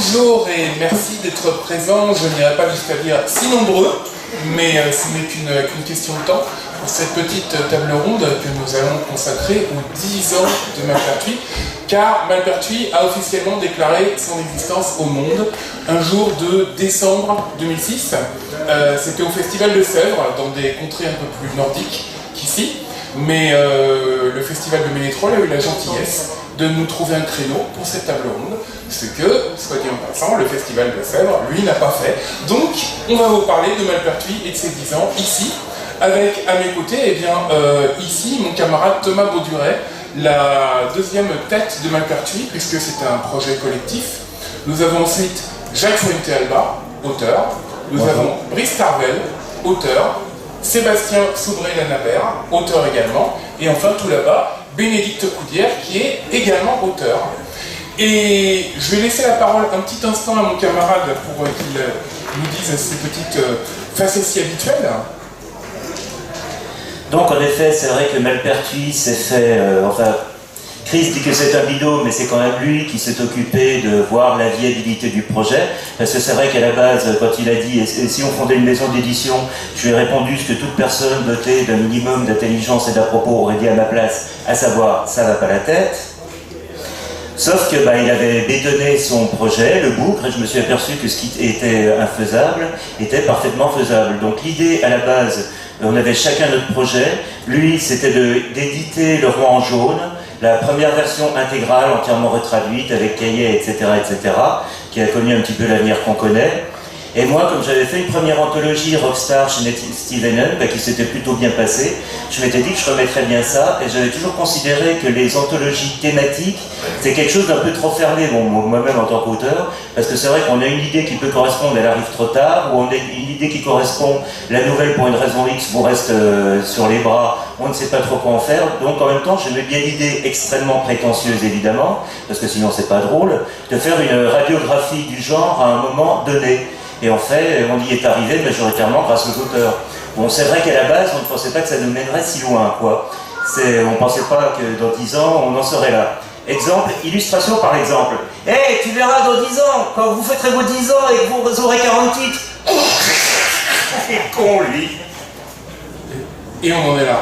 Bonjour et merci d'être présents. Je n'irai pas jusqu'à dire si nombreux, mais ce n'est qu'une question de temps pour cette petite table ronde que nous allons consacrer aux 10 ans de Malpertuis, car Malpertuis a officiellement déclaré son existence au monde un jour de décembre 2006. C'était au Festival de Sèvres, dans des contrées un peu plus nordiques qu'ici, mais le Festival de Ménétrol a eu la gentillesse de nous trouver un créneau pour cette table ronde, ce que, soit dit en passant, le Festival de Sèvres, lui, n'a pas fait. Donc, on va vous parler de Malpertuis et de ses 10 ans, ici, avec, à mes côtés, eh bien, ici, mon camarade Thomas Bauduret, la deuxième tête de Malpertuis, puisque c'est un projet collectif. Nous avons ensuite Jacques Fuentealba, auteur. Nous avons Brice Tarvel, auteur. Sébastien Soubré-Lanabert, auteur également. Et enfin, tout là-bas, Bénédicte Coudière, qui est également auteur. Et je vais laisser la parole un petit instant à mon camarade pour qu'il nous dise ces petites facéties habituelles. Donc en effet, c'est vrai que Malpertuis s'est fait... Chris dit que c'est un bidon, mais c'est quand même lui qui s'est occupé de voir la viabilité du projet. Parce que c'est vrai qu'à la base, quand il a dit « et si on fondait une maison d'édition », je lui ai répondu ce que toute personne dotée d'un minimum d'intelligence et d'à propos aurait dit à ma place, à savoir « ça va pas la tête ». Sauf que il avait bétonné son projet, le bougre, et je me suis aperçu que ce qui était infaisable était parfaitement faisable. Donc l'idée à la base, on avait chacun notre projet. Lui, c'était d'éditer Le Roi en jaune, la première version intégrale, entièrement retraduite, avec cahiers, etc., qui a connu un petit peu l'avenir qu'on connaît. Et moi, comme j'avais fait une première anthologie Rockstar chez Steven qui s'était plutôt bien passée, je m'étais dit que je remettrais bien ça, et j'avais toujours considéré que les anthologies thématiques, c'est quelque chose d'un peu trop fermé, moi-même en tant qu'auteur, parce que c'est vrai qu'on a une idée qui peut correspondre, elle arrive trop tard, ou on a une idée qui correspond, la nouvelle pour une raison X vous reste sur les bras, on ne sait pas trop quoi en faire, donc en même temps j'aimais bien l'idée extrêmement prétentieuse évidemment, parce que sinon c'est pas drôle, de faire une radiographie du genre à un moment donné. Et en fait, on y est arrivé majoritairement grâce aux auteurs. Bon, c'est vrai qu'à la base, on ne pensait pas que ça nous mènerait si loin, quoi. On ne pensait pas que dans 10 ans, on en serait là. Exemple, illustration par exemple. Hey, tu verras dans 10 ans, quand vous fêterez vos 10 ans et que vous aurez 40 titres. C'est con, lui. Et on en est là.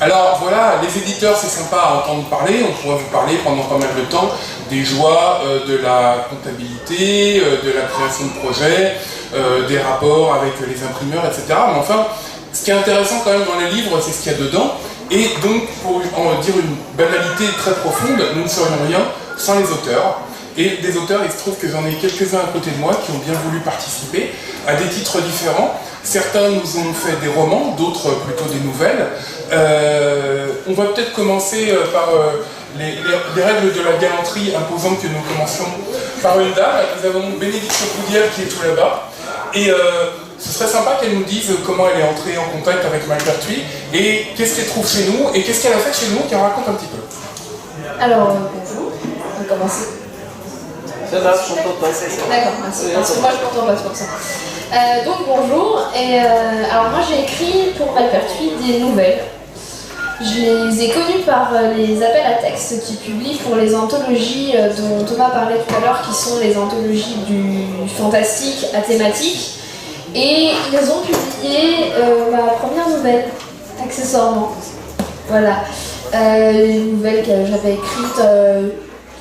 Alors voilà, les éditeurs, c'est sympa à entendre parler, on pourrait vous parler pendant pas mal de temps des joies de la comptabilité, de la création de projets, des rapports avec les imprimeurs, etc. Mais enfin, ce qui est intéressant quand même dans les livres, c'est ce qu'il y a dedans. Et donc, pour en dire une banalité très profonde, nous ne serions rien sans les auteurs. Et des auteurs, il se trouve que j'en ai quelques-uns à côté de moi qui ont bien voulu participer à des titres différents. Certains nous ont fait des romans, d'autres plutôt des nouvelles. On va peut-être commencer par les règles de la galanterie imposant que nous commencions par une dame. Nous avons Bénédicte Coudière qui est tout là-bas. Et ce serait sympa qu'elle nous dise comment elle est entrée en contact avec Malpertuis et qu'est-ce qu'elle trouve chez nous et qu'est-ce qu'elle a fait chez nous, qu'elle raconte un petit peu. Alors, bonjour, on va commencer. Ça va, je t'entends pas, c'est ça. D'accord, merci. Parce que moi je m'entends pas, c'est pour ça. Donc bonjour, et alors moi j'ai écrit pour Malpertuis des nouvelles. Je les ai connues par les appels à texte qui publient pour les anthologies dont Thomas parlait tout à l'heure, qui sont les anthologies du fantastique à thématique. Et ils ont publié ma première nouvelle, accessoirement. Voilà. Une nouvelle que j'avais écrite.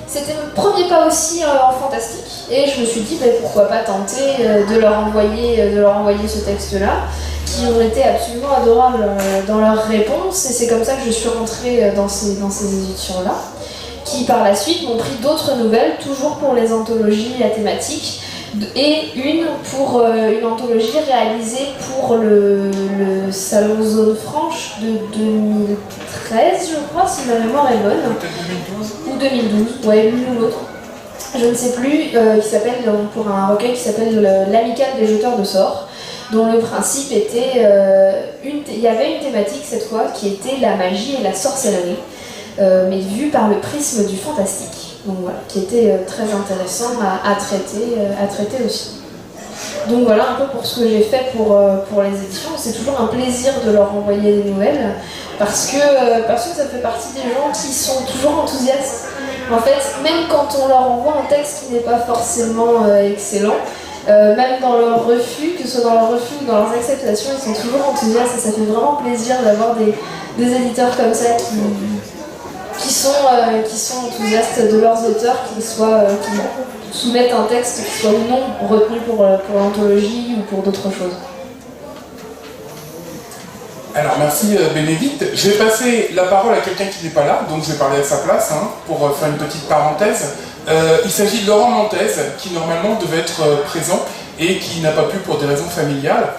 C'était mon premier pas aussi en fantastique. Et je me suis dit, pourquoi pas tenter de leur envoyer ce texte-là, qui ont été absolument adorables dans leurs réponses. Et c'est comme ça que je suis rentrée dans ces éditions-là, qui par la suite m'ont pris d'autres nouvelles, toujours pour les anthologies à thématique, et une pour une anthologie réalisée pour le Salon Zone Franche de 2013, je crois, si ma mémoire est bonne. Peut-être 2012 ou 2012, ouais, l'une ou l'autre. Je ne sais plus, qui s'appelle, pour un recueil qui s'appelle L'Amicale des Jeteurs de Sorts, dont le principe était, il y avait une thématique cette fois qui était la magie et la sorcellerie, mais vue par le prisme du fantastique. Donc voilà, qui était très intéressant à traiter aussi. Donc voilà un peu pour ce que j'ai fait pour les éditions. C'est toujours un plaisir de leur envoyer des nouvelles parce que ça fait partie des gens qui sont toujours enthousiastes En fait, même quand on leur envoie un texte qui n'est pas forcément excellent, même dans leur refus, que ce soit dans leur refus ou dans leurs acceptations, ils sont toujours enthousiastes et ça fait vraiment plaisir d'avoir des éditeurs comme ça qui sont enthousiastes de leurs auteurs, qui soumettent un texte qui soit ou non retenu pour l'anthologie ou pour d'autres choses. Alors merci Bénédicte. Je vais passer la parole à quelqu'un qui n'est pas là, donc je vais parler à sa place pour faire une petite parenthèse. Il s'agit de Laurent Mantez, qui normalement devait être présent et qui n'a pas pu pour des raisons familiales.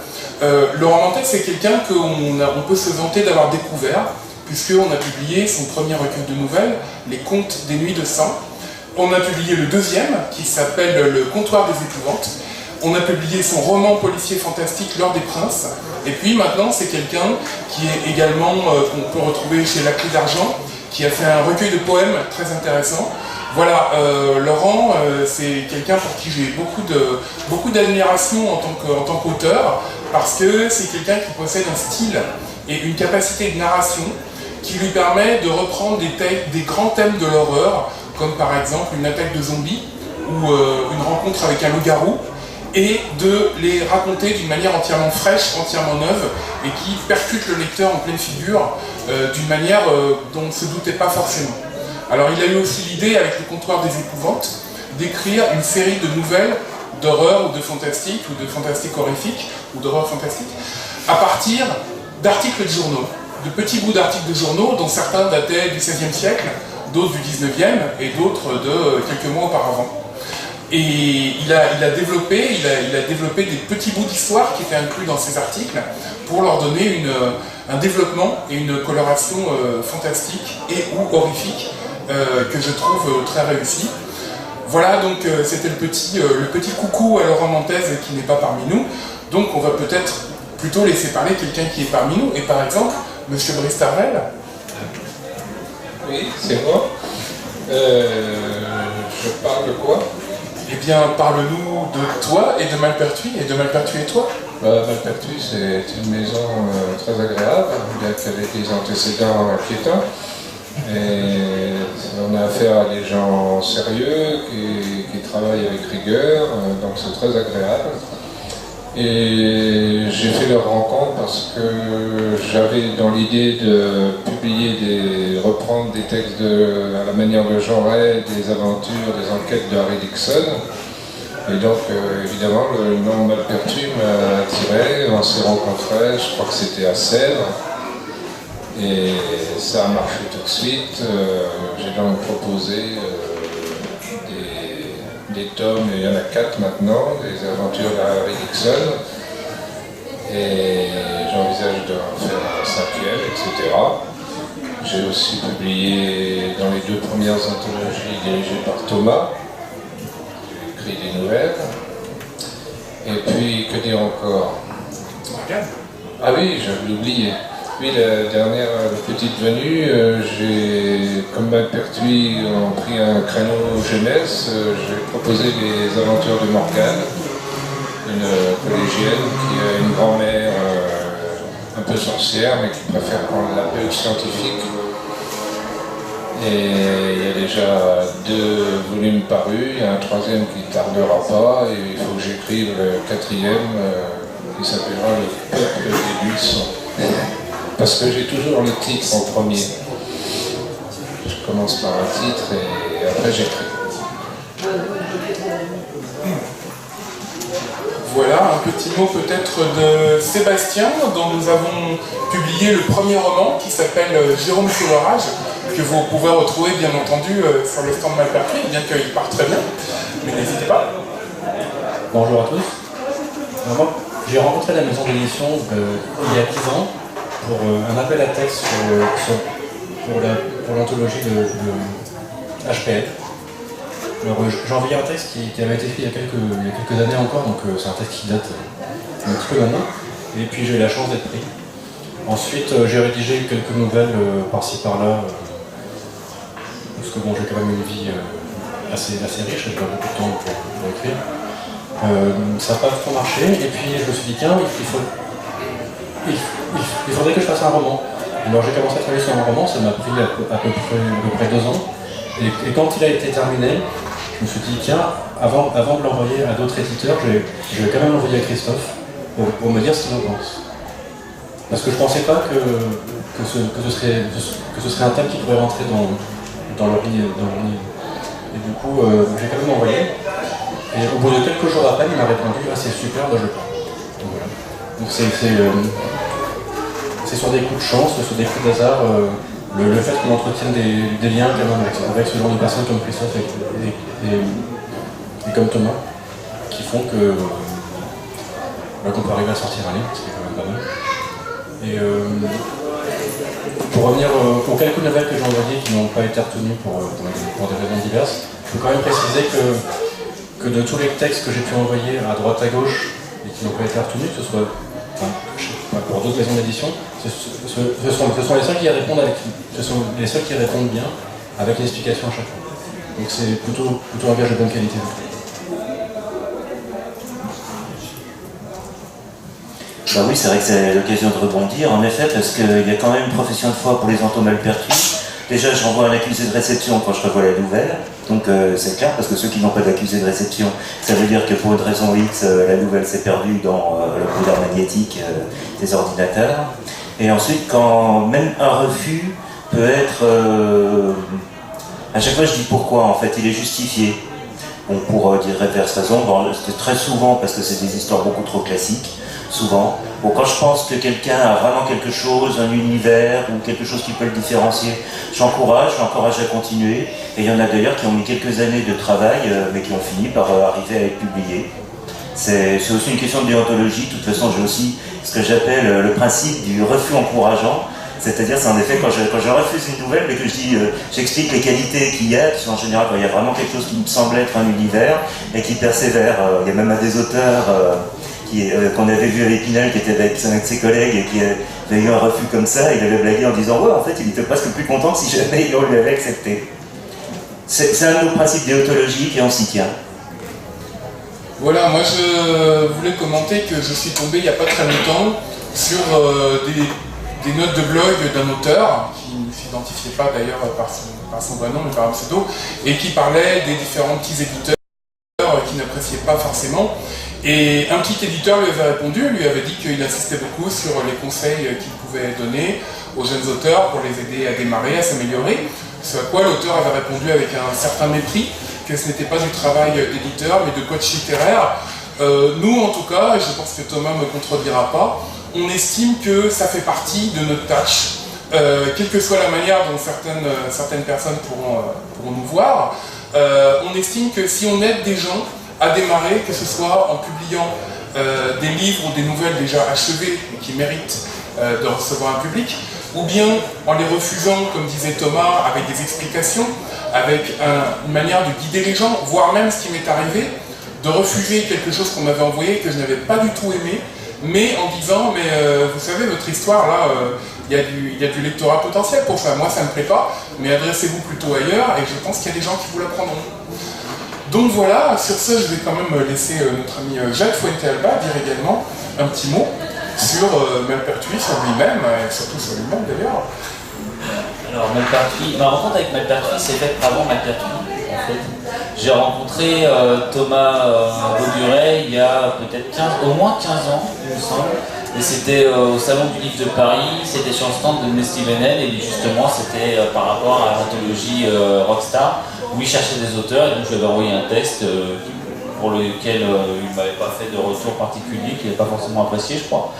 Laurent Mantez, c'est quelqu'un qu'on peut se vanter d'avoir découvert, puisqu'on a publié son premier recueil de nouvelles, Les Contes des Nuits de Sang. On a publié le deuxième, qui s'appelle Le Comptoir des Épouvantes. On a publié son roman policier fantastique L'Heure des Princes. Et puis maintenant, c'est quelqu'un qui est également, qu'on peut retrouver chez La Clé d'Argent, qui a fait un recueil de poèmes très intéressant. Voilà, Laurent, c'est quelqu'un pour qui j'ai beaucoup d'admiration en tant qu'auteur, parce que c'est quelqu'un qui possède un style et une capacité de narration qui lui permet de reprendre des grands thèmes de l'horreur, comme par exemple une attaque de zombies ou une rencontre avec un loup-garou, et de les raconter d'une manière entièrement fraîche, entièrement neuve, et qui percute le lecteur en pleine figure d'une manière dont on ne se doutait pas forcément. Alors il a eu aussi l'idée, avec le Comptoir des Épouvantes, d'écrire une série de nouvelles d'horreur ou de fantastique, ou de fantastique horrifique, ou d'horreur fantastique, à partir d'articles de journaux, de petits bouts d'articles de journaux, dont certains dataient du XVIe siècle, d'autres du XIXe, et d'autres de quelques mois auparavant. Et il a développé des petits bouts d'histoire qui étaient inclus dans ces articles pour leur donner un développement et une coloration fantastique et ou horrifique que je trouve très réussi. Voilà, donc c'était le petit coucou à Laurent Mantez qui n'est pas parmi nous. Donc on va peut-être plutôt laisser parler quelqu'un qui est parmi nous. Et par exemple, Monsieur Brice Tarvel. Oui, c'est moi. Je parle de quoi? Eh bien, parle-nous de toi et de Malpertuis, et de Malpertuis et toi. Malpertuis, c'est une maison très agréable, bien qu'elle ait des antécédents inquiétants. Et on a affaire à des gens sérieux qui travaillent avec rigueur, donc c'est très agréable. Et j'ai fait leur rencontre parce que j'avais dans l'idée de reprendre des textes à la manière de Jeanret, des aventures, des enquêtes de Harry Dickson. Et donc évidemment le nom Malpertuis m'a attiré, on s'est rencontrés, je crois que c'était à Sèvres. Et ça a marché tout de suite. J'ai donc proposé des tomes, il y en a 4 maintenant, des aventures d'Harry Dickson. Et j'envisage d'en faire un 5e, etc. J'ai aussi publié dans les 2 premières anthologies dirigées par Thomas. J'ai écrit des nouvelles. Et puis, que dire encore? Ah oui, j'avais oublié. Puis la dernière petite venue, comme Malpertuis ont pris un créneau jeunesse, j'ai proposé les aventures de Morgane, une collégienne qui a une grand-mère un peu sorcière, mais qui préfère prendre l'appel scientifique. Et il y a déjà 2 volumes parus, il y a un 3e qui ne tardera pas, et il faut que j'écrive le 4e qui s'appellera Le Peuple des Buissons. Parce que j'ai toujours le titre en premier. Je commence par un titre et après j'écris. Voilà, un petit mot peut-être de Sébastien, dont nous avons publié le premier roman qui s'appelle Jérôme sous l'orage, que vous pouvez retrouver bien entendu sur le stand Malpertuis, bien qu'il parte très bien, mais n'hésitez pas. Bonjour à tous. Moi, j'ai rencontré la maison d'édition il y a 10 ans pour un appel à texte pour l'anthologie de HPL. Alors, j'ai envoyé un texte qui avait été écrit il y a quelques années encore, donc c'est un texte qui date un petit peu maintenant. Et puis j'ai eu la chance d'être pris. Ensuite, j'ai rédigé quelques nouvelles par-ci par-là, parce que bon, j'ai quand même une vie assez riche, j'ai pas beaucoup de temps pour écrire. Ça n'a pas trop marché, et puis je me suis dit, tiens, il faudrait que je fasse un roman. Alors j'ai commencé à travailler sur un roman, ça m'a pris à peu près 2 ans. Et quand il a été terminé, je me suis dit, tiens, avant de l'envoyer à d'autres éditeurs, je vais quand même l'envoyer à Christophe pour me dire ce qu'il en pense. Parce que je ne pensais pas que ce serait un thème qui pourrait rentrer dans leur ligne. Et du coup, j'ai quand même envoyé. Et au bout de quelques jours après, il m'a répondu, ah c'est super, je prends. Donc voilà. Donc c'est sur des coups de chance, sur des coups d'hasard, le fait qu'on entretienne des liens quand même avec ce genre de personnes comme Christophe et comme Thomas, qui font qu'on peut arriver à sortir un livre, ce qui est quand même pas mal. Et pour revenir aux quelques nouvelles que j'ai envoyées qui n'ont pas été retenues pour des raisons diverses, je peux quand même préciser que de tous les textes que j'ai pu envoyer à droite à gauche et qui n'ont pas été retenus, que ce soit pour d'autres maisons d'édition, ce sont les seuls qui répondent bien, avec une explication à chaque fois. Donc c'est plutôt un gage de bonne qualité. Bah oui, c'est vrai que c'est l'occasion de rebondir, en effet, parce qu'il y a quand même une profession de foi pour les entomalpertuis. Déjà, je renvoie un accusé de réception quand je revois la nouvelle, donc c'est clair, parce que ceux qui n'ont pas d'accusé de réception, ça veut dire que pour une raison X, la nouvelle s'est perdue dans le brouillard magnétique des ordinateurs. Et ensuite, quand même un refus peut être... à chaque fois, je dis pourquoi, en fait, il est justifié. Bon, pour diverses raisons, c'est très souvent parce que c'est des histoires beaucoup trop classiques. Souvent. Bon, quand je pense que quelqu'un a vraiment quelque chose, un univers ou quelque chose qui peut le différencier, j'encourage à continuer. Et il y en a d'ailleurs qui ont mis quelques années de travail, mais qui ont fini par arriver à être publiés. C'est aussi une question de déontologie. De toute façon, j'ai aussi ce que j'appelle le principe du refus encourageant. C'est-à-dire, c'est en effet quand je refuse une nouvelle, mais que je dis, j'explique les qualités qu'il y a, qui sont en général quand il y a vraiment quelque chose qui me semble être un univers et qui persévère. Il y a même un des auteurs qu'on avait vu à l'Épinal, qui était avec ses collègues et qui avait eu un refus comme ça, il avait blagué en disant ouais, en fait il était presque plus content si jamais on lui avait accepté. C'est un de nos principes déontologiques et on s'y tient. Voilà, moi je voulais commenter que je suis tombé il n'y a pas très longtemps sur des notes de blog d'un auteur qui ne s'identifiait pas d'ailleurs par son vrai nom mais par un pseudo, et qui parlait des différents petits éditeurs qui n'appréciaient pas forcément. Et un petit éditeur lui avait répondu, lui avait dit qu'il insistait beaucoup sur les conseils qu'il pouvait donner aux jeunes auteurs pour les aider à démarrer, à s'améliorer. Ce à quoi l'auteur avait répondu avec un certain mépris, que ce n'était pas du travail d'éditeur mais de coach littéraire. Nous en tout cas, et je pense que Thomas ne me contredira pas, on estime que ça fait partie de notre tâche, quelle que soit la manière dont certaines personnes pourront nous voir. On estime que si on aide des gens à démarrer, que ce soit en publiant des livres ou des nouvelles déjà achevées et qui méritent de recevoir un public, ou bien en les refusant, comme disait Thomas, avec des explications, avec une manière de guider les gens, voire même ce qui m'est arrivé, de refuser quelque chose qu'on m'avait envoyé que je n'avais pas du tout aimé, mais en disant, mais vous savez, votre histoire là, il y a du lectorat potentiel pour ça, moi ça ne me plaît pas, mais adressez-vous plutôt ailleurs, et je pense qu'il y a des gens qui vous l'apprendront. Donc voilà, sur ce, je vais quand même laisser notre ami Jacques Fuente-Alba dire également un petit mot sur Malpertuis, sur lui-même, et surtout sur lui-même d'ailleurs. Alors Malpertuis, ma rencontre avec Malpertuis s'est faite avant Malpertuis, en fait. J'ai rencontré Thomas Bauduret il y a peut-être au moins 15 ans, il me semble. Et c'était au Salon du Livre de Paris, c'était sur le stand de Nestlé Venel, et justement c'était par rapport à l'anthologie Rockstar, où il cherchait des auteurs, et donc je lui avais envoyé un texte pour lequel il ne m'avait pas fait de retour particulier, qu'il n'avait pas forcément apprécié, je crois.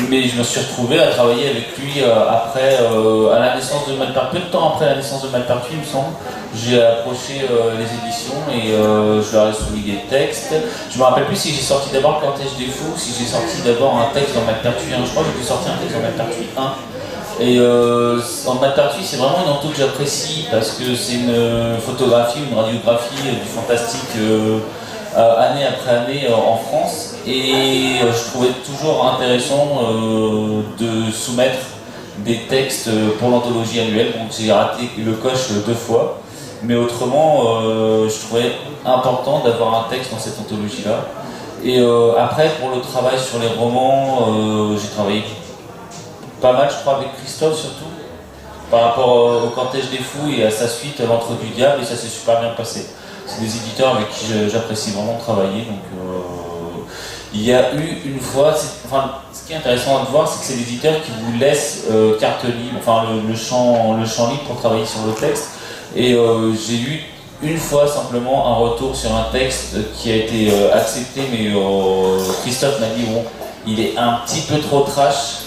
Mais je me suis retrouvé à travailler avec lui après, à la naissance de Malpertuis, peu de temps après la naissance de Malpertuis, il me semble. J'ai approché les éditions et je leur ai soumis des textes. Je me rappelle plus si j'ai sorti d'abord le Cortège des Fous, si j'ai sorti d'abord un texte dans Malpertuis 1. Je crois que j'ai dû sortir un texte dans Malpertuis 1. Et en Malpertuis, c'est vraiment une entour que j'apprécie parce que c'est une photographie, une radiographie du fantastique année après année en France. Et je trouvais toujours intéressant de soumettre des textes pour l'anthologie annuelle. Donc j'ai raté le coche 2 fois. Mais autrement, je trouvais important d'avoir un texte dans cette anthologie-là. Et après, pour le travail sur les romans, j'ai travaillé pas mal, je crois, avec Christophe surtout. par rapport au Cortège des Fous et à sa suite, L'Antre du Diable, et ça s'est super bien passé. C'est des éditeurs avec qui j'apprécie vraiment travailler, donc il y a eu une fois, ce qui est intéressant à voir, c'est que c'est des éditeurs qui vous laissent carte libre, enfin le champ libre pour travailler sur le texte, et j'ai eu une fois simplement un retour sur un texte qui a été accepté, mais Christophe m'a dit bon, il est un petit peu trop trash,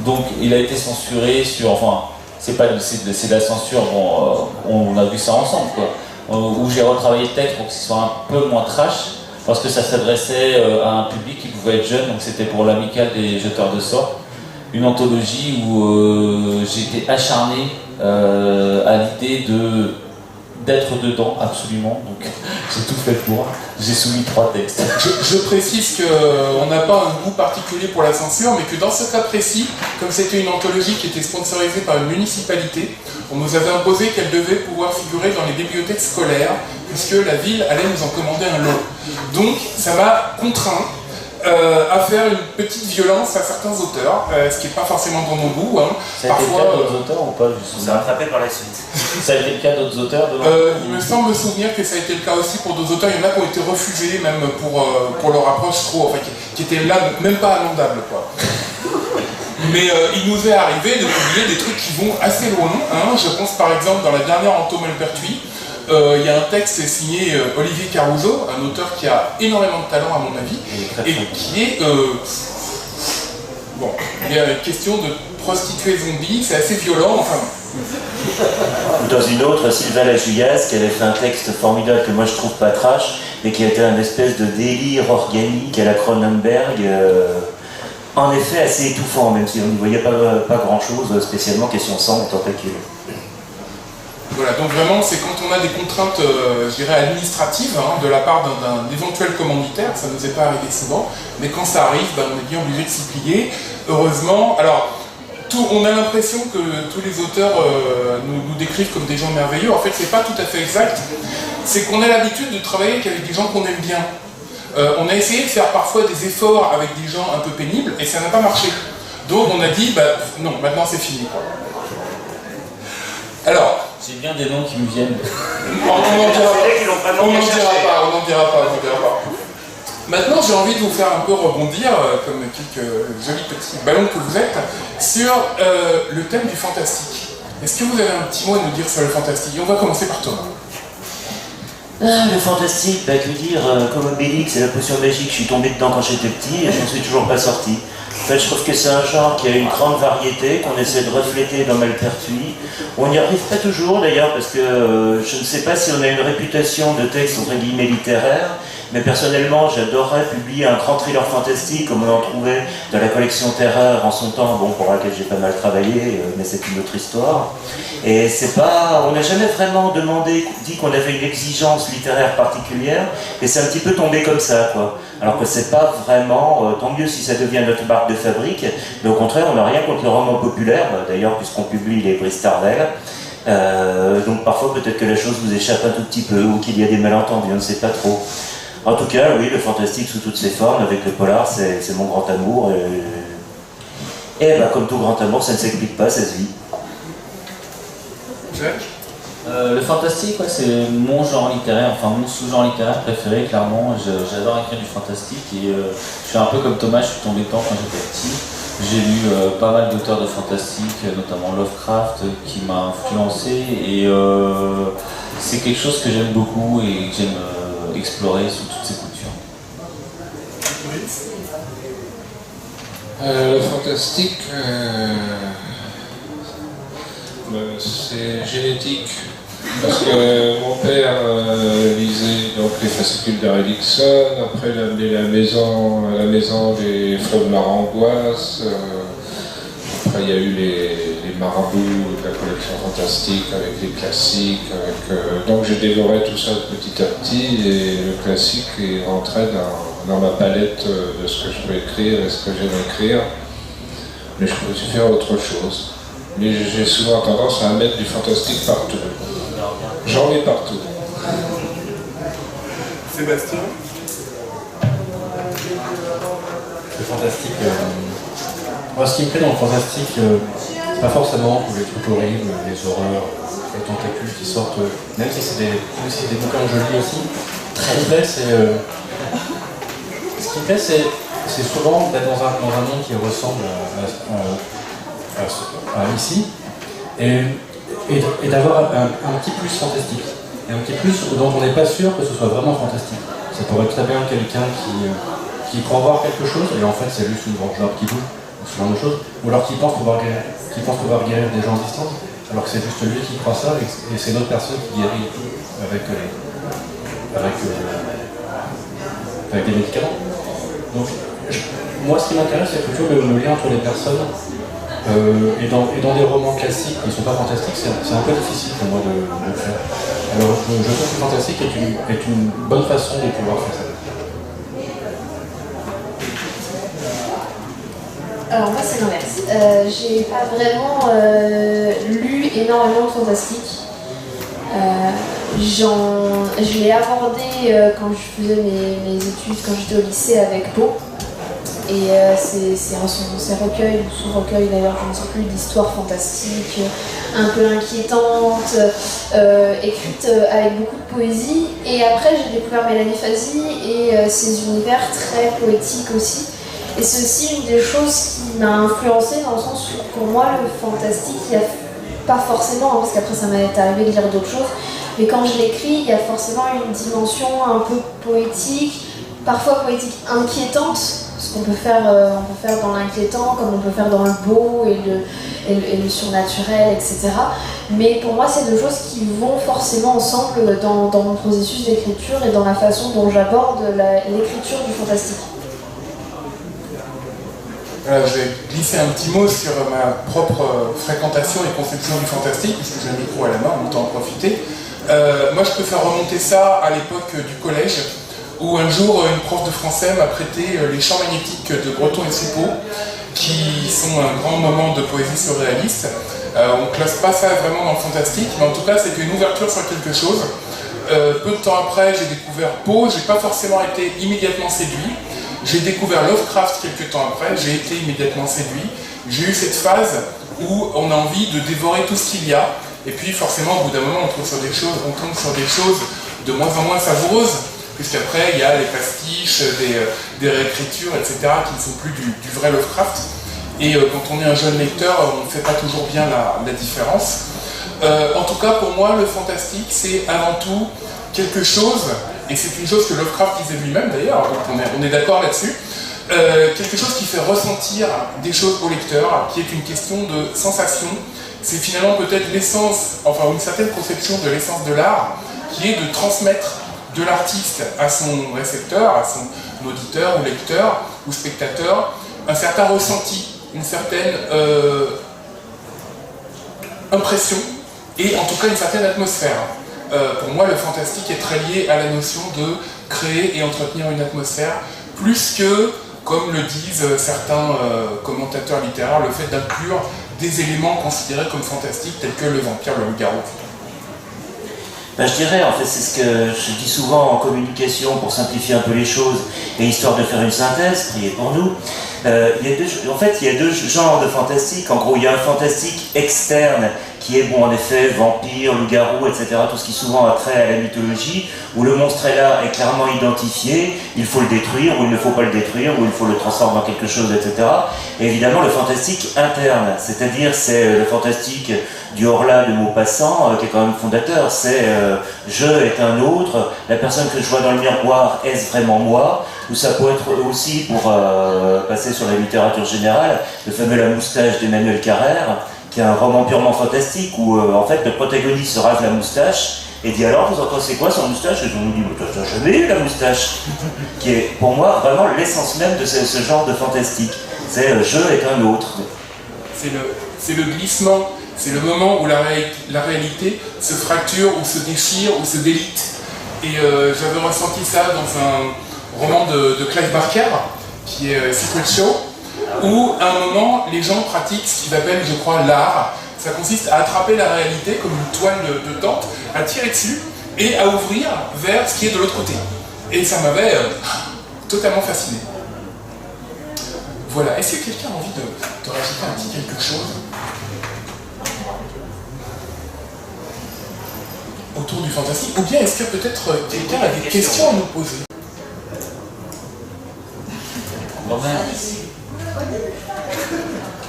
donc il a été censuré sur, enfin c'est de la censure, bon, on a vu ça ensemble quoi, où j'ai retravaillé le texte pour que ce soit un peu moins trash, parce que ça s'adressait à un public qui pouvait être jeune, donc c'était pour l'amicale des jeteurs de sorts, une anthologie où j'étais acharné à l'idée d'être dedans, absolument, donc j'ai tout fait pour, j'ai soumis 3 textes. Je précise qu'on n'a pas un goût particulier pour la censure, mais que dans ce cas précis, comme c'était une anthologie qui était sponsorisée par une municipalité, on nous avait imposé qu'elle devait pouvoir figurer dans les bibliothèques scolaires, puisque la ville allait nous en commander un lot. Donc ça m'a contraint à faire une petite violence à certains auteurs, ce qui n'est pas forcément dans mon goût. Hein. Ça a été le cas d'autres auteurs ou pas? On s'est rattrapé par la suite. Ça a été le cas d'autres auteurs il me semble me souvenir que ça a été le cas aussi pour d'autres auteurs. Il y en a qui ont été refusés même pour leur approche trop, enfin, qui étaient là même pas amendables quoi. Mais il nous est arrivé de publier des trucs qui vont assez loin. Hein. Je pense par exemple dans la dernière Anto Malpertuis, il y a un texte signé Olivier Caruso, un auteur qui a énormément de talent à mon avis, et qui est... bon, il y a une question de prostituée zombie, c'est assez violent, enfin... Dans une autre, Sylvain Lajouillasse, qui avait fait un texte formidable que moi je trouve pas trash, et qui a été un espèce de délire organique à la Cronenberg, en effet assez étouffant, même si on n'y voyait pas grand-chose spécialement, question sang ou tentacule. Voilà, donc vraiment, c'est quand on a des contraintes, je dirais, administratives, hein, de la part d'un éventuel commanditaire, ça ne nous est pas arrivé souvent, mais quand ça arrive, ben, on est bien obligé de s'y plier. Heureusement, alors, on a l'impression que tous les auteurs nous décrivent comme des gens merveilleux. En fait, c'est pas tout à fait exact. C'est qu'on a l'habitude de travailler avec des gens qu'on aime bien. On a essayé de faire parfois des efforts avec des gens un peu pénibles, et ça n'a pas marché. Donc on a dit, bah, non, maintenant c'est fini, quoi. Alors... J'ai bien des noms qui me viennent. On n'en dira pas. Maintenant, j'ai envie de vous faire un peu rebondir, comme quelques jolis petits ballons que vous êtes, sur le thème du fantastique. Est-ce que vous avez un petit mot à nous dire sur le fantastique? Et on va commencer par Thomas. Le fantastique, bah que dire, comme Obélix et la potion magique, je suis tombé dedans quand j'étais petit et je n'en suis toujours pas sorti. En fait, je trouve que c'est un genre qui a une grande variété, qu'on essaie de refléter dans Malpertuis. On n'y arrive pas toujours d'ailleurs, parce que je ne sais pas si on a une réputation de texte entre guillemets littéraire, mais personnellement, j'adorerais publier un grand thriller fantastique comme on en trouvait dans la collection Terreur en son temps, bon, pour laquelle j'ai pas mal travaillé, mais c'est une autre histoire. Et c'est pas, on n'a jamais vraiment dit qu'on avait une exigence littéraire particulière, et c'est un petit peu tombé comme ça, quoi. Alors que c'est pas vraiment, tant mieux si ça devient notre marque de fabrique, mais au contraire, on n'a rien contre le roman populaire, d'ailleurs, puisqu'on publie les Brice Tarvel. Donc parfois, peut-être que la chose vous échappe un tout petit peu, ou qu'il y a des malentendus, on ne sait pas trop. En tout cas, oui, le fantastique sous toutes ses formes, avec le polar, c'est mon grand amour. Et bah, comme tout grand amour, ça ne s'explique pas, ça se vit. Le fantastique, ouais, c'est mon genre littéraire, enfin mon sous-genre littéraire préféré, clairement. J'adore écrire du fantastique et je suis un peu comme Thomas, je suis tombé dedans quand j'étais petit. J'ai lu pas mal d'auteurs de fantastique, notamment Lovecraft, qui m'a influencé et c'est quelque chose que j'aime beaucoup et que j'aime explorer sous toutes ses coutures. Le fantastique, c'est génétique. Parce que mon père lisait donc les fascicules d'Erikson, après il a amené à la maison des fleuves Maramboise, après il y a eu les marabouts de la collection fantastique avec les classiques, donc j'ai dévoré tout ça petit à petit et le classique est rentré dans ma palette de ce que je peux écrire et ce que j'aime écrire, mais je peux aussi faire autre chose. Mais j'ai souvent tendance à mettre du fantastique partout. J'en ai partout. Sébastien? Le fantastique. Moi, ce qui me plaît dans le fantastique, C'est pas forcément tous les trucs horribles, les horreurs, les tentacules qui sortent, même si c'est des bouquins que je lis aussi. Ce qui me plaît, c'est souvent d'être dans un monde qui ressemble à ici, et d'avoir un petit plus fantastique. Et un petit plus dont on n'est pas sûr que ce soit vraiment fantastique. Ça pourrait être très bien quelqu'un qui croit voir quelque chose, et en fait c'est juste une branche d'arbre qui bouge, ou ce genre de choses, ou alors qui pense pouvoir guérir des gens à distance, alors que c'est juste lui qui croit ça, et c'est d'autres personnes qui guérit avec des médicaments. Donc, moi, ce qui m'intéresse, c'est plutôt le lien entre les personnes. Et dans des romans classiques qui ne sont pas fantastiques, c'est un peu difficile pour moi de le faire. Alors, je trouve que le fantastique est une bonne façon de pouvoir faire ça. Alors moi c'est l'inverse. J'ai pas vraiment lu énormément de fantastique. Je l'ai abordé quand je faisais mes études, quand j'étais au lycée avec Beau. Et c'est ces recueils, ou sous-recueils d'ailleurs, je ne sais plus, d'histoires fantastiques, un peu inquiétantes, écrites avec beaucoup de poésie. Et après j'ai découvert Mélanie Fazi et ses univers très poétiques aussi. Et c'est aussi une des choses qui m'a influencée dans le sens où pour moi le fantastique, il n'y a pas forcément, parce qu'après ça m'est arrivé de lire d'autres choses, mais quand je l'écris, il y a forcément une dimension un peu poétique, parfois poétique inquiétante, ce qu'on peut faire dans l'inquiétant, comme on peut faire dans le beau et le surnaturel, etc. Mais pour moi, c'est deux choses qui vont forcément ensemble dans mon processus d'écriture et dans la façon dont j'aborde l'écriture du fantastique. Je vais glisser un petit mot sur ma propre fréquentation et conception du fantastique, puisque j'ai le micro à la main, autant en profiter. Moi, je peux faire remonter ça à l'époque du collège, où un jour, une prof de français m'a prêté les Chants magnétiques de Breton et Soupeau, qui sont un grand moment de poésie surréaliste. On ne classe pas ça vraiment dans le fantastique, mais en tout cas, c'était une ouverture sur quelque chose. Peu de temps après, j'ai découvert Poe, j'ai pas forcément été immédiatement séduit. J'ai découvert Lovecraft quelques temps après, j'ai été immédiatement séduit. J'ai eu cette phase où on a envie de dévorer tout ce qu'il y a, et puis forcément, au bout d'un moment, on tombe sur des choses de moins en moins savoureuses, puisqu'après, il y a les pastiches, des réécritures, etc., qui ne sont plus du vrai Lovecraft. Et quand on est un jeune lecteur, on ne fait pas toujours bien la différence. En tout cas, pour moi, le fantastique, c'est avant tout quelque chose, et c'est une chose que Lovecraft disait lui-même d'ailleurs, donc on est d'accord là-dessus, quelque chose qui fait ressentir des choses au lecteur, qui est une question de sensation. C'est finalement peut-être l'essence, enfin une certaine conception de l'essence de l'art, qui est de transmettre de l'artiste à son récepteur, à son auditeur ou lecteur ou spectateur, un certain ressenti, une certaine impression, et en tout cas une certaine atmosphère. Pour moi, le fantastique est très lié à la notion de créer et entretenir une atmosphère, plus que, comme le disent certains commentateurs littéraires, le fait d'inclure des éléments considérés comme fantastiques, tels que le vampire, le loup-garou. Je dirais, en fait, c'est ce que je dis souvent en communication pour simplifier un peu les choses et histoire de faire une synthèse, priez pour nous. Il y a deux genres de fantastique. En gros, il y a un fantastique externe qui est, bon, en effet, vampire, loup-garou, etc., tout ce qui souvent a trait à la mythologie, où le monstre est là, est clairement identifié, il faut le détruire, ou il ne faut pas le détruire, ou il faut le transformer en quelque chose, etc. Et évidemment, le fantastique interne, c'est-à-dire c'est le fantastique du Horla de Maupassant, qui est quand même fondateur, c'est je est un autre, la personne que je vois dans le miroir, est-ce vraiment moi? Ou ça peut être aussi, pour passer sur la littérature générale, le fameux La moustache d'Emmanuel Carrère, qui est un roman purement fantastique où en fait le protagoniste se rase la moustache et dit alors vous en pensez quoi son moustache? Et on nous dit mais t'as jamais eu la moustache, qui est pour moi vraiment l'essence même de ce genre de fantastique. C'est je est un autre. C'est le glissement, c'est le moment où la réalité se fracture ou se déchire ou se délite. Et j'avais ressenti ça dans un roman de Clive Barker qui est Secret Show, où à un moment les gens pratiquent ce qu'ils appellent, je crois, l'art. Ça consiste à attraper la réalité comme une toile de tente, à tirer dessus et à ouvrir vers ce qui est de l'autre côté. Et ça m'avait totalement fasciné. Voilà, est-ce que quelqu'un a envie de rajouter un petit quelque chose? autour du fantastique, ou bien est-ce que peut-être quelqu'un a des questions à nous poser?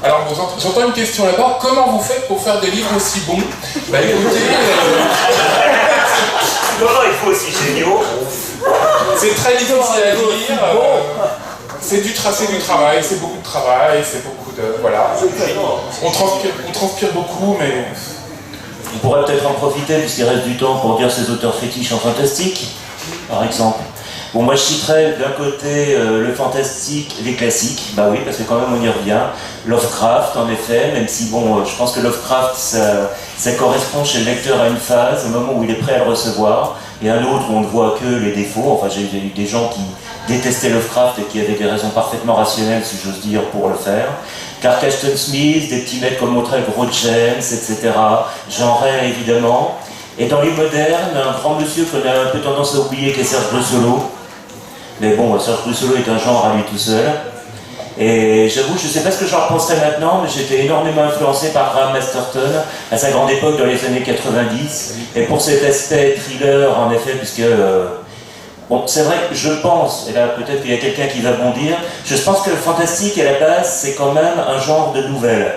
Alors, j'entends une question là-bas. Comment vous faites pour faire des livres aussi bons? Bah écoutez... Comment il faut aussi géniaux? C'est très difficile à lire. C'est du travail, c'est beaucoup de travail, c'est beaucoup de... Voilà. On transpire beaucoup, mais... On pourrait peut-être en profiter, puisqu'il reste du temps, pour dire ses auteurs fétiches en fantastique, par exemple. Bon, moi je citerais d'un côté le fantastique, les classiques, bah oui, parce que quand même on y revient. Lovecraft, en effet, même si bon, je pense que Lovecraft, ça correspond chez le lecteur à une phase, au moment où il est prêt à le recevoir, et un autre où on ne voit que les défauts. Enfin, j'ai eu des gens qui détestaient Lovecraft et qui avaient des raisons parfaitement rationnelles, si j'ose dire, pour le faire. Clark Ashton Smith, des petits maîtres comme Montréal Gros James, etc. J'en rêve évidemment. Et dans les modernes, un grand monsieur qu'on a un peu tendance à oublier, qui est Serge Brussolo. Mais bon, Serge Brussolo est un genre à lui tout seul. Et j'avoue, je ne sais pas ce que j'en penserais maintenant, mais j'étais énormément influencé par Graham Masterton à sa grande époque dans les années 90. Et pour cet aspect thriller, en effet, puisque... bon, c'est vrai que je pense, et là peut-être qu'il y a quelqu'un qui va bondir, je pense que le fantastique, à la base, c'est quand même un genre de nouvelle.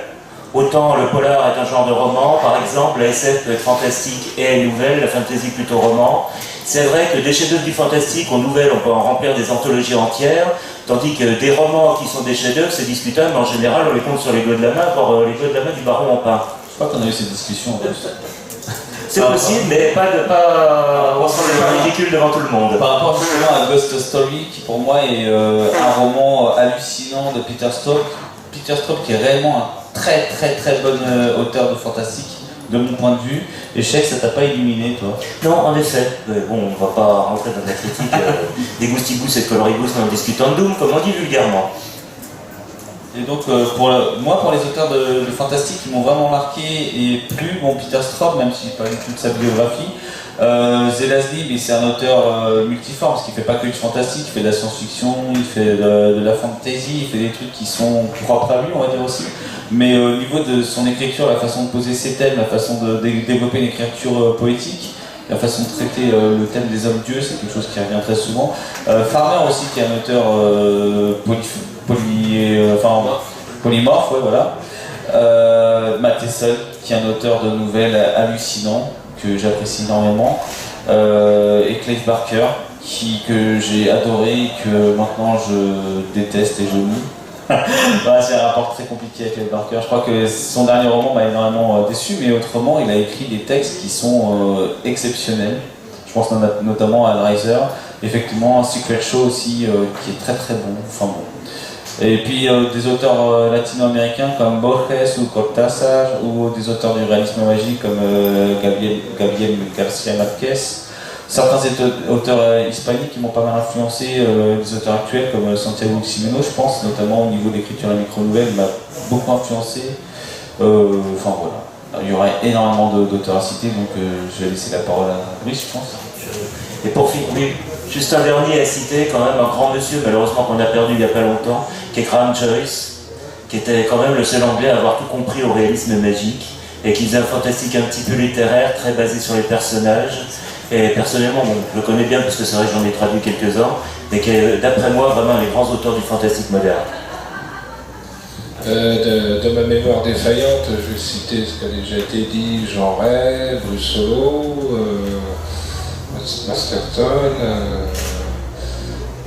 Autant le polar est un genre de roman, par exemple, la SF peut être fantastique et nouvelle, la fantasy plutôt roman. C'est vrai que des chefs-d'œuvre du fantastique en nouvelle, on peut en remplir des anthologies entières, tandis que des romans qui sont des chefs-d'œuvre, c'est discutable, mais en général, on les compte sur les doigts de la main, voire les doigts de la main du baron en pain. Je crois qu'on a eu cette discussion en plus. C'est possible, mais pas on sent le ridicule devant tout le monde. Par rapport justement à Ghost Story, qui pour moi est un roman hallucinant de Peter Straub. Peter Straub qui est réellement un très bon auteur de fantastique, de mon point de vue. Et je sais que ça t'a pas illuminé, toi. Non, en effet. Bon, on va pas rentrer dans la critique des goustibous et de coloribus en discutant de Doom, comme on dit vulgairement. Et donc, moi, pour les auteurs de fantastique qui m'ont vraiment marqué et plu, bon, Peter Straub, même si j'ai pas lu toute sa biographie, Zelazny, c'est un auteur multiforme, parce qu'il fait pas que du fantastique, il fait de la science-fiction, il fait de la fantasy, il fait des trucs qui sont propres à lui, on va dire aussi. Mais au niveau de son écriture, la façon de poser ses thèmes, la façon de développer une écriture poétique, la façon de traiter le thème des hommes-dieux, c'est quelque chose qui revient très souvent. Farmer aussi, qui est un auteur polymorphe, ouais, voilà. Matheson, qui est un auteur de nouvelles hallucinant, que j'apprécie énormément. Et Clive Barker, que j'ai adoré et que maintenant je déteste et je nie. Voilà, c'est un rapport très compliqué avec Clive Barker. Je crois que son dernier roman m'a énormément déçu, mais autrement, il a écrit des textes qui sont exceptionnels. Je pense notamment à Riser. Effectivement, Secret Show aussi, qui est très bon. Enfin bon. Et puis des auteurs latino-américains comme Borges ou Cortázar, ou des auteurs du réalisme magique comme Gabriel García Márquez. Certains auteurs hispaniques qui m'ont pas mal influencé, des auteurs actuels comme Santiago Ximeno, je pense, notamment au niveau de l'écriture de la micro-nouvelle, m'a beaucoup influencé. Enfin voilà, il y aurait énormément d'auteurs à citer, donc je vais laisser la parole à Brice, je pense. Et pour finir, juste un dernier à citer, quand même, un grand monsieur, malheureusement qu'on a perdu il n'y a pas longtemps, qui est Graham Joyce, qui était quand même le seul anglais à avoir tout compris au réalisme magique, et qui faisait un fantastique un petit peu littéraire, très basé sur les personnages. Et personnellement, bon, je le connais bien parce que c'est vrai que j'en ai traduit quelques-uns, mais qui est, d'après moi, vraiment les grands auteurs du fantastique moderne. De ma mémoire défaillante, je vais citer ce qui a déjà été dit, Jean Ray, Brussolo, Masterton,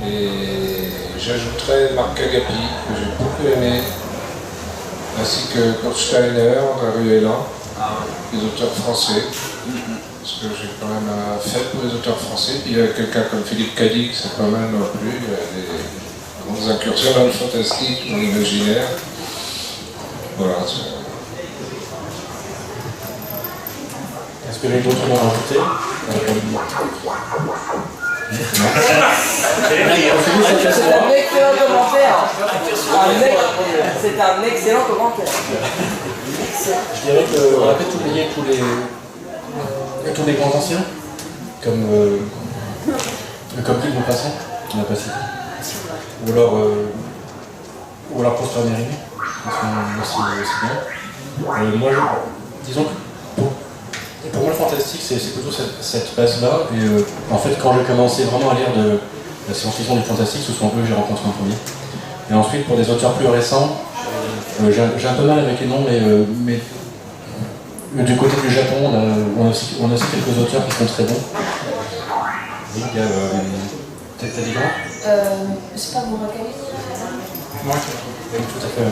et j'ajouterai Marc Agapi, que j'ai beaucoup aimé, ainsi que Kurt Steiner, André Ruellan, les auteurs français. Parce que j'ai quand même un fait pour les auteurs français. Puis il y a quelqu'un comme Philippe Cadic, c'est pas mal non plus. Il y a des grandes incursions dans le fantastique, dans l'imaginaire. Voilà. Est-ce que j'ai d'autres choses à rajouter? C'est un excellent commentaire. C'est un excellent commentaire. Je dirais qu'on a peut-être oublié tous les grands anciens, comme le Coquille de Maupassant, qui n'a pas cité. Ou alors Prosper Mérimée, qui sont aussi bien. Moi, disons que pour moi, le fantastique, c'est plutôt cette base-là. Et en fait, quand j'ai commencé vraiment à lire de la science-fiction du fantastique, ce sont eux que j'ai rencontré en premier. Et ensuite, pour des auteurs plus récents, j'ai un peu mal avec les noms, mais du côté du Japon, on a aussi quelques auteurs qui sont très bons. Oui, il y a... T'as dit quoi C'est pas Murakami? Moi, Oui, tout à fait.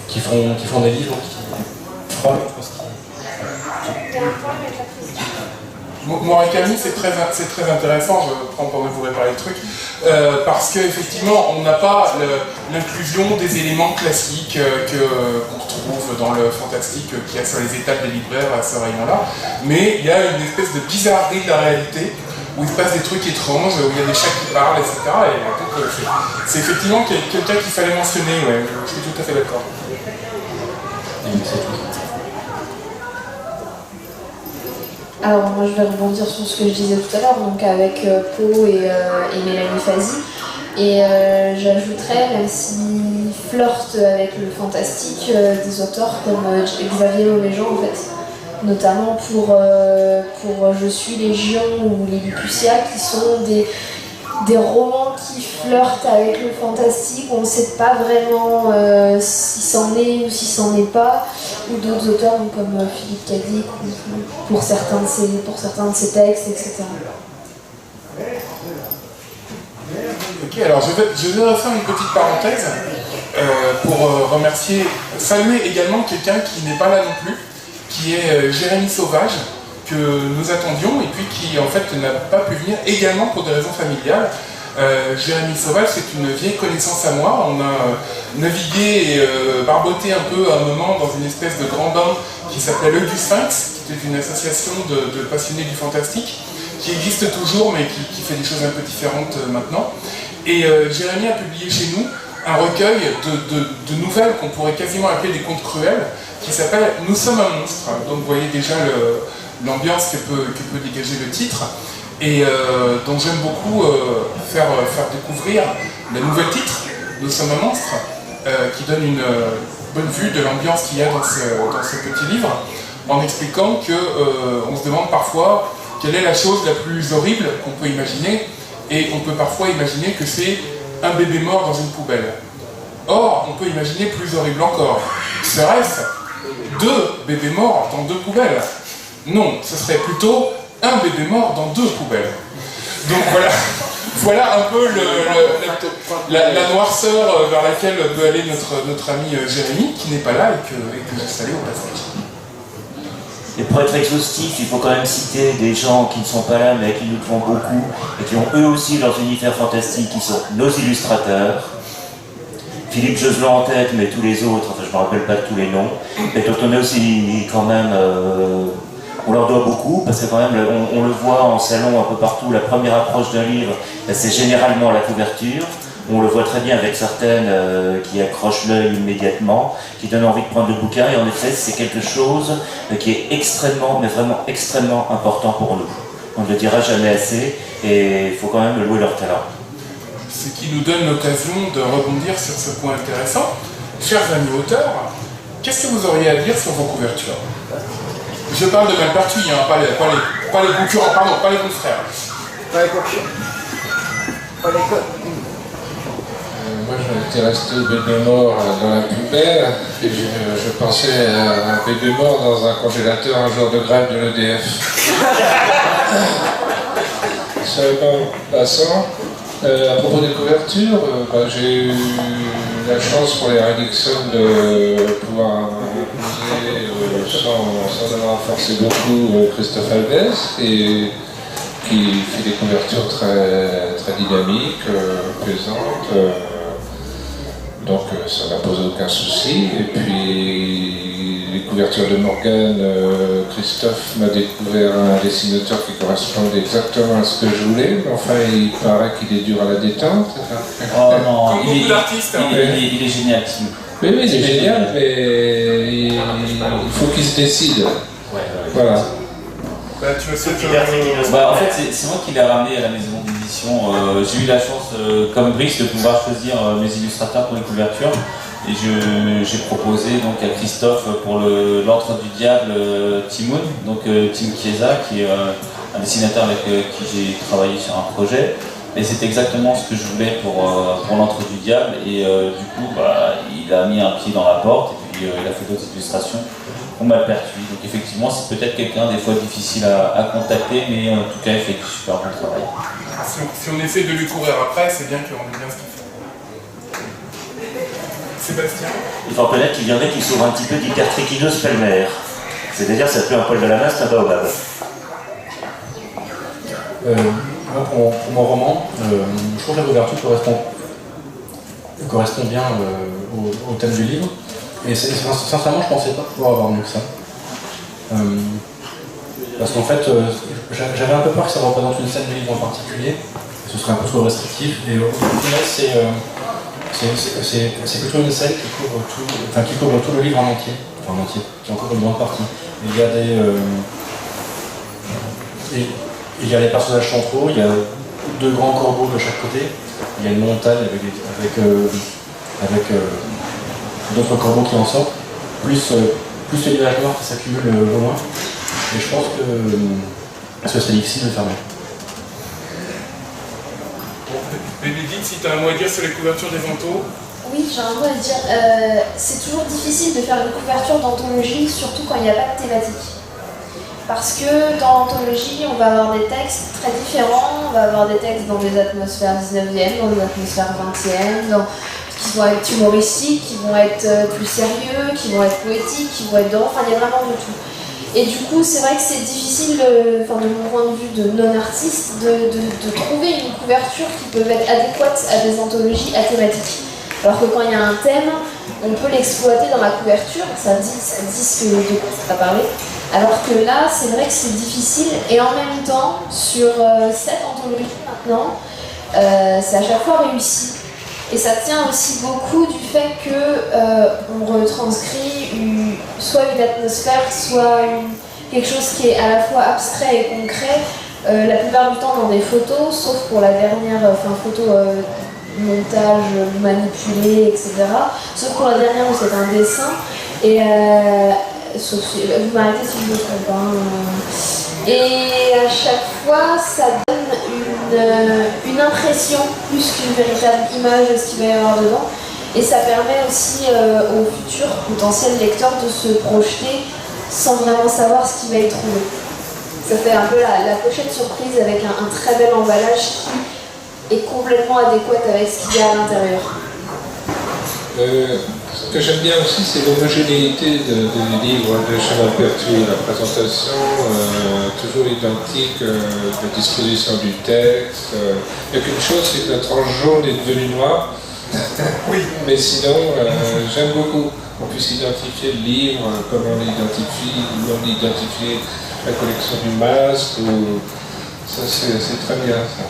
Qui font des livres qui frappent. Murakami, c'est très intéressant, je prends pendant que vous réparez le truc, parce qu'effectivement, on n'a pas l'inclusion des éléments classiques qu'on retrouve dans le fantastique qu'il y a sur les étals des libraires à ce rayon-là, mais il y a une espèce de bizarrerie de la réalité, où il se passe des trucs étranges, où il y a des chats qui parlent, etc. Et donc, c'est effectivement quelqu'un qu'il fallait mentionner, ouais, je suis tout à fait d'accord. Alors moi je vais rebondir sur ce que je disais tout à l'heure, donc avec Poe et Mélanie Fazi. Et j'ajouterais, même s'ils flirtent avec le fantastique, des auteurs comme Xavier Loméjean en fait. Notamment pour Je suis Légion ou Les Lilliputiens, qui sont des romans qui flirtent avec le fantastique, où on ne sait pas vraiment si c'en est ou si c'en est pas, ou d'autres auteurs comme Philippe Cadic pour certains de ses textes, etc. Ok, alors je vais refaire une petite parenthèse pour saluer également quelqu'un qui n'est pas là non plus, qui est Jérémy Sauvage, que nous attendions et puis qui en fait n'a pas pu venir également pour des raisons familiales. Jérémy Sauvage, c'est une vieille connaissance à moi. On a navigué et barboté un peu à un moment dans une espèce de grand bain qui s'appelait L'Œil du Sphinx, qui était une association de passionnés du fantastique, qui existe toujours mais qui fait des choses un peu différentes maintenant. Et Jérémy a publié chez nous un recueil de nouvelles qu'on pourrait quasiment appeler des contes cruels, qui s'appelle Nous sommes un monstre. Donc vous voyez déjà l'ambiance que peut dégager le titre, et dont j'aime beaucoup faire découvrir le nouvel titre, Nous sommes un monstre, qui donne une bonne vue de l'ambiance qu'il y a dans ce petit livre, en expliquant qu'on se demande parfois quelle est la chose la plus horrible qu'on peut imaginer, et on peut parfois imaginer que c'est un bébé mort dans une poubelle. Or, on peut imaginer plus horrible encore. Serait-ce 2 bébés morts dans 2 poubelles? Non, ce serait plutôt un bébé mort dans 2 poubelles. Donc voilà un peu la noirceur vers laquelle peut aller notre ami Jérémy, qui n'est pas là et que je salue au passage. Et pour être exhaustif, il faut quand même citer des gens qui ne sont pas là mais qui nous font beaucoup et qui ont eux aussi leur univers fantastique, qui sont nos illustrateurs. Philippe Joselin en tête, mais tous les autres, enfin je ne me rappelle pas de tous les noms, et dont on est aussi quand même, on leur doit beaucoup, parce que quand même on le voit en salon un peu partout, la première approche d'un livre, c'est généralement la couverture. On le voit très bien avec certaines qui accrochent l'œil immédiatement, qui donnent envie de prendre le bouquin, et en effet c'est quelque chose qui est extrêmement, mais vraiment extrêmement important pour nous. On ne le dira jamais assez, et il faut quand même louer leur talent. Ce qui nous donne l'occasion de rebondir sur ce point intéressant. Chers amis auteurs, qu'est-ce que vous auriez à dire sur vos couvertures? Je parle de Malpertuis, hein, pas les concurrents, pardon, pas les confrères. Pas les concurrents. Pas les Moi, j'étais resté au bébé mort dans la poubelle, et je pensais à un bébé mort dans un congélateur un jour de grève de l'EDF. Seulement passant. À propos des couvertures, j'ai eu la chance pour les Redixon de pouvoir imposer sans avoir forcé beaucoup Christophe Alves, et qui fait des couvertures très, très dynamiques, plaisantes. Donc ça n'a posé aucun souci. Et puis les couvertures de Morgane, Christophe m'a découvert un dessinateur qui correspondait exactement à ce que je voulais, mais enfin il paraît qu'il est dur à la détente. Oh non, Comme beaucoup d'artistes, hein. il est génial. Oui, il est génial, mais il faut qu'il se décide. Ouais. Voilà. Tu me souhaites En fait, c'est moi qui l'ai ramené à la maison d'édition. J'ai eu la chance, comme Brice, de pouvoir choisir mes illustrateurs pour les couvertures. Et j'ai proposé donc à Christophe pour l'Antre du Diable Timoun, donc Tim Chiesa, qui est un dessinateur avec qui j'ai travaillé sur un projet. Et c'est exactement ce que je voulais pour l'Antre du Diable. Et du coup, il a mis un pied dans la porte et puis il a fait d'autres illustrations pour Malpertuis. Donc effectivement, c'est peut-être quelqu'un des fois difficile à contacter, mais en tout cas, il fait du super bon travail. Si on essaie de lui courir après, c'est bien qu'on aime bien ce qu'il fait. Sébastien? Il faut reconnaître qu'il y en a qui s'ouvrent un petit peu d'hypertrichineuse pêle-mer. C'est-à-dire, ça plus un poil de la main, c'est un baobab. Moi, pour mon roman, je trouve que la couverture correspond bien au thème du livre. Et sincèrement, je ne pensais pas pouvoir avoir mieux que ça. Parce qu'en fait, j'avais un peu peur que ça représente une scène du livre en particulier. Ce serait un peu trop restrictif. Et au final, c'est plutôt une scène qui couvre tout le livre en entier. Enfin, en entier, qui en couvre une grande partie. Il y a les personnages centraux, il y a deux grands corbeaux de chaque côté, il y a une montagne avec d'autres corbeaux qui en sortent, plus les nuages noirs qui s'accumulent au loin. Et je pense que c'est difficile de faire mieux. Bénédicte, si tu as un mot à dire sur les couvertures des Vantaux? Oui, j'ai un mot à dire. C'est toujours difficile de faire une couverture d'anthologie, surtout quand il n'y a pas de thématique. Parce que dans l'anthologie, on va avoir des textes très différents, on va avoir des textes dans des atmosphères 19e, dans des atmosphères 20e, qui vont être humoristiques, qui vont être plus sérieux, qui vont être poétiques, qui vont être drôles, enfin il y a vraiment de tout. Et du coup, c'est vrai que c'est difficile, de mon point de vue de non-artiste, de trouver une couverture qui peut être adéquate à des anthologies à thématique. Alors que quand il y a un thème, on peut l'exploiter dans la couverture, ça dit de quoi ça va parler. Alors que là, c'est vrai que c'est difficile, et en même temps, sur cette anthologie maintenant, c'est à chaque fois réussi. Et ça tient aussi beaucoup du fait qu'on retranscrit soit une atmosphère, soit quelque chose qui est à la fois abstrait et concret, la plupart du temps dans des photos, sauf pour la dernière photo montage manipulé, etc. Sauf pour la dernière où c'est un dessin. Et vous m'arrêtez si je me trompe. Et à chaque fois, ça donne une impression plus qu'une véritable image de ce qu'il va y avoir dedans. Et ça permet aussi aux futurs potentiels lecteurs de se projeter sans vraiment savoir ce qu'il va y trouver. Ça fait un peu la pochette surprise avec un très bel emballage qui est complètement adéquat avec ce qu'il y a à l'intérieur. Ce que j'aime bien aussi, c'est l'homogénéité des livres de chez Malpertuis. La présentation toujours identique, la disposition du texte. Il n'y a qu'une chose, c'est que la tranche jaune est devenue noire. Oui. Mais sinon, j'aime beaucoup qu'on puisse identifier le livre, comment on l'identifie, où on identifie la collection du masque. Ça, c'est très bien, ça.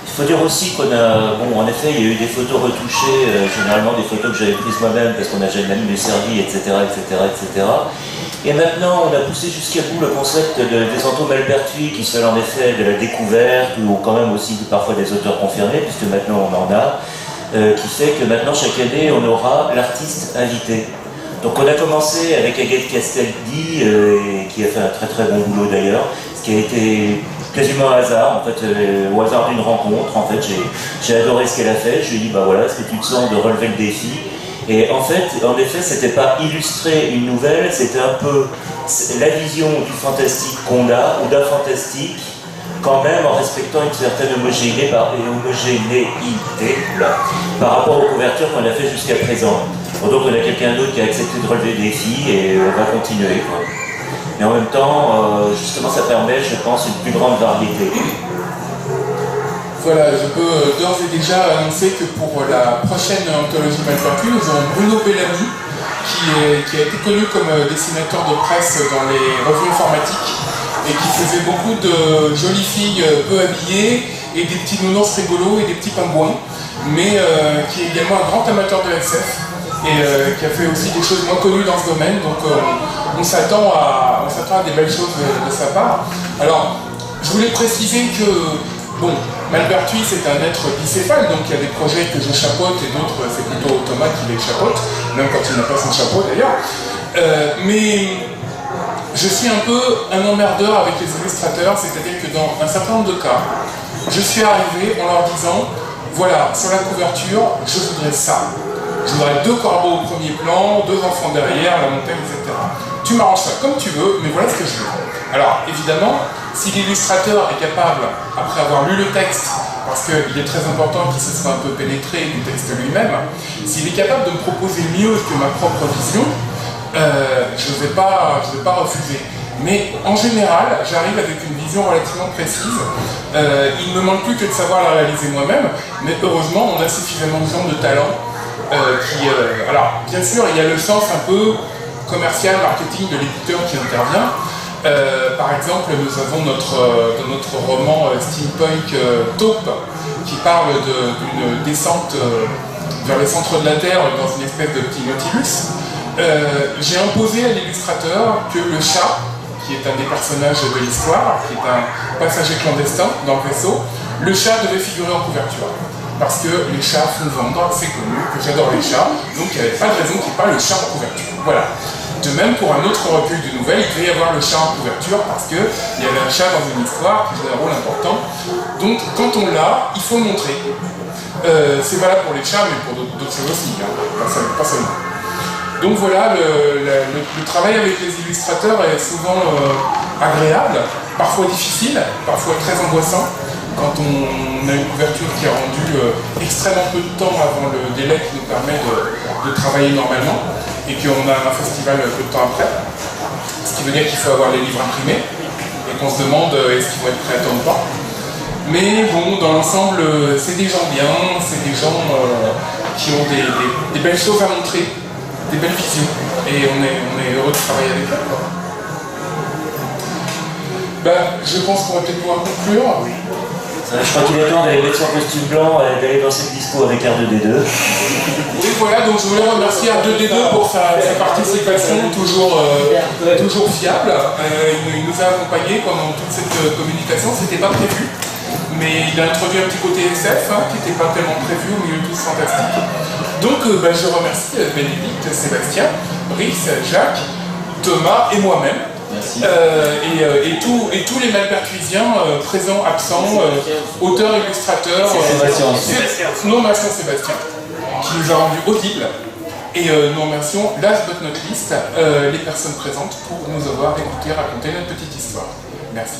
Il faut dire aussi qu'on a, en effet, il y a eu des photos retouchées, généralement des photos que j'avais prises moi-même parce qu'on n'a jamais les servi, etc., etc., etc. Et maintenant, on a poussé jusqu'à bout le concept des Vantaux Malpertuis qui sont en effet de la découverte ou quand même aussi parfois des auteurs confirmés, puisque maintenant on en a, qui fait que maintenant chaque année on aura l'artiste invité. Donc on a commencé avec Agathe Castaldi, qui a fait un très très bon boulot d'ailleurs, ce qui a été quasiment un hasard, en fait, au hasard d'une rencontre. En fait, j'ai adoré ce qu'elle a fait. Je lui ai dit, voilà, est-ce que tu te sens de relever le défi? Et en fait, en effet, c'était pas illustrer une nouvelle, c'était un peu la vision du fantastique qu'on a, ou d'un fantastique, quand même en respectant une certaine homogénéité par rapport aux couvertures qu'on a fait jusqu'à présent. Donc on a quelqu'un d'autre qui a accepté de relever le défi et on va continuer, quoi. Mais en même temps, justement, ça permet, je pense, une plus grande variété. Voilà, je peux d'ores et déjà annoncer que pour la prochaine anthologie Malpertuis, nous avons Bruno Bellamy, qui a été connu comme dessinateur de presse dans les revues informatiques et qui faisait beaucoup de jolies filles peu habillées et des petits nounours rigolos et des petits pingouins, mais qui est également un grand amateur de SF et qui a fait aussi des choses moins connues dans ce domaine. Donc on s'attend à des belles choses de sa part. Alors, je voulais préciser que, bon, Malpertuis, c'est un être bicéphale, donc il y a des projets que je chapeaute et d'autres, c'est plutôt Thomas qui les chapeaute, même quand il n'a pas son chapeau d'ailleurs. Mais je suis un peu un emmerdeur avec les illustrateurs, c'est-à-dire que dans un certain nombre de cas, je suis arrivé en leur disant, voilà, sur la couverture, je voudrais ça. Je voudrais 2 corbeaux au premier plan, 2 enfants derrière, la montagne, etc. Tu m'arranges ça comme tu veux, mais voilà ce que je veux. Alors, évidemment, si l'illustrateur est capable, après avoir lu le texte, parce qu'il est très important qu'il se soit un peu pénétré du texte lui-même, s'il est capable de me proposer mieux que ma propre vision, je ne vais pas refuser. Mais en général, j'arrive avec une vision relativement précise. Il ne me manque plus que de savoir la réaliser moi-même, mais heureusement, on a suffisamment de gens de talent alors, bien sûr, il y a le sens un peu commercial, marketing de l'éditeur qui intervient. Par exemple, nous avons dans notre roman steampunk Taupe, qui parle d'une descente vers le centre de la Terre dans une espèce de petit Nautilus. J'ai imposé à l'illustrateur que le chat, qui est un des personnages de l'histoire, qui est un passager clandestin dans le vaisseau, le chat devait figurer en couverture. Parce que les chats font vendre, c'est connu, que j'adore les chats, donc il n'y avait pas de raison qu'il n'y ait pas le chat en couverture. Voilà. De même, pour un autre recueil de nouvelles, il devait y avoir le chat en couverture parce qu'il y avait un chat dans une histoire qui jouait un rôle important. Donc, quand on l'a, il faut le montrer. C'est valable pour les chats, mais pour d'autres choses aussi, hein, pas seulement. Donc voilà, le travail avec les illustrateurs est souvent agréable, parfois difficile, parfois très angoissant. Quand on a une couverture qui a rendu extrêmement peu de temps avant le délai qui nous permet de travailler normalement, et qu'on a un festival peu de temps après, ce qui veut dire qu'il faut avoir les livres imprimés, et qu'on se demande est-ce qu'ils vont être prêts à temps ou pas. Mais bon, dans l'ensemble, c'est des gens bien, c'est des gens qui ont des belles choses à montrer, des belles visions, et on est heureux de travailler avec eux. Je pense qu'on va peut-être pouvoir conclure. Je crois qu'il est temps d'aller mettre son costume blanc et d'aller dans cette disco avec R2D2. Oui, voilà, donc je voulais remercier R2D2 pour sa participation toujours fiable. Il nous a accompagnés pendant toute cette communication, c'était pas prévu, mais il a introduit un petit côté SF qui n'était pas tellement prévu au milieu de tout ce fantastique. Donc je remercie Bénédicte, Sébastien, Brice, Jacques, Thomas et moi-même. Et tous les Malpertuisiens présents, absents, auteurs, illustrateurs, nous remercions Sébastien qui nous a rendu audibles et nous remercions last but not least les personnes présentes pour nous avoir écouté raconter notre petite histoire. Merci.